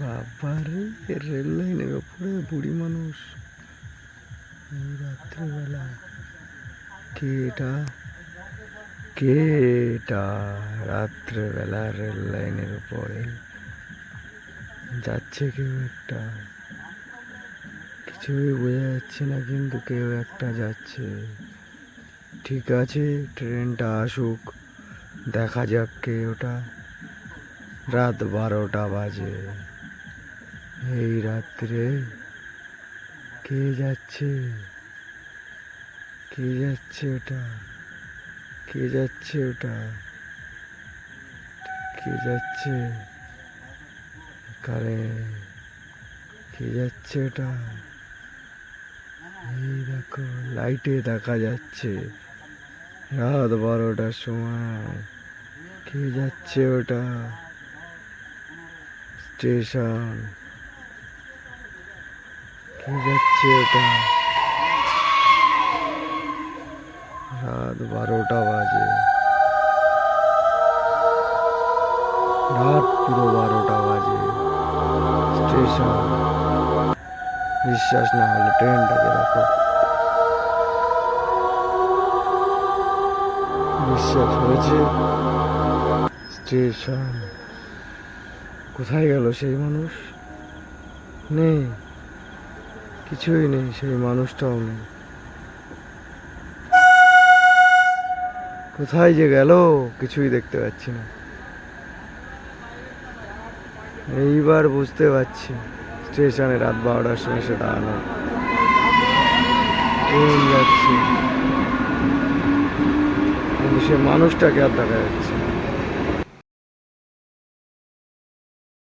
বাবারে, রেল লাইনের ওপরে বুড়ি মানুষ এই রাত্রিবেলা। কে এটা? কে এটা? রাত্রেবেলা রেল লাইনের উপরে যাচ্ছে কেউ একটা, কিছুই বোঝা যাচ্ছে না, কিন্তু কেউ একটা যাচ্ছে। ঠিক আছে, ট্রেনটা আসুক, দেখা যাক কে ওটা। রাত 12টা বাজে। এই রাত্রে কে যাচ্ছে? কে যাচ্ছে ওটা? কে যাচ্ছে ওটা? কে যাচ্ছে? কারে? কে যাচ্ছে ওটা? এই দেখো, লাইটে দেখা যাচ্ছে রাত 12টার সময়। কে যাচ্ছে ওটা? স্টেশন। কে যাচ্ছে ওটা? রাত 12টা বাজে। রাত পুরো 12টা বাজে। স্টেশন। বিশ্বাস না হলে ট্রেনটাকে দেখো। বিশ্বাস হয়েছে? স্টেশন। কোথায় গেল সেই মানুষ? নেই, কিছুই নেই, সেই মানুষটাও নেই। কোথায় যে গেল কিছুই দেখতে পাচ্ছি না। এইবার বুঝতে পারছি স্টেশনে রাত 12টার সময় সে দাঁড়ানো। ট্রেন যাচ্ছে কিন্তু সে মানুষটাকে আর দেখা যাচ্ছে।